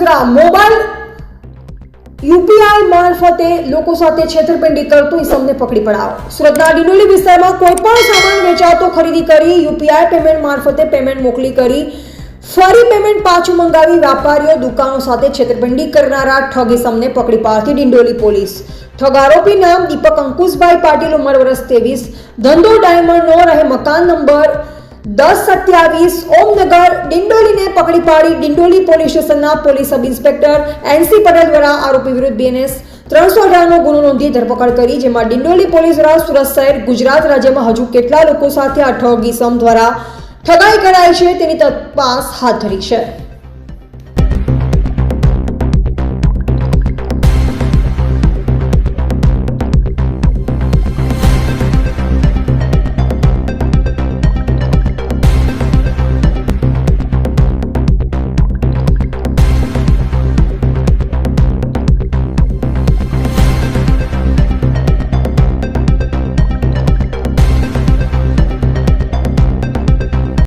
દ્વારા mobile UPI મારફતે લોકો સાથે છેતરપિંડી કરતો ઇસમને પકડી પડાયો। સુરતના ડિંડોલી વિસ્તારમાં કોઈ પણ સામાન વેચાતો ખરીદી કરી યુપીઆઈ પેમેન્ટ મારફતે પેમેન્ટ મોકલી કરી ફરી પેમેન્ટ પાછું મંગાવી વેપારીઓ દુકાનો સાથે છેતરપિંડી કરનારા ઠગ ઇસમને પકડી પાડતી ડિંડોલી પોલીસ। ઠગ આરોપી નામ દીપક અંકુશભાઈ પાટીલ, ઉંમર વર્ષ 23, ધંધો ડાયમંડનો, રહે મકાન નંબર 1027 ઓમનગર, ડિંડોલીને પકડી પાડી ડિંડોલી પોલીસ સ્ટેશનના police sub inspector NC Patel દ્વારા આરોપી વિરુદ્ધ બીએનએસ 318નો ગુનો નોંધી ધરપકડ કરી, જેમાં ડિંડોલી પોલીસ દ્વારા સુરત શહેર ગુજરાત રાજ્યમાં હજુ કેટલા લોકો સાથે આ ઠગ ઇસમ દ્વારા ઠગાઈ કરાઈ છે તેની તપાસ હાથ ધરી છે।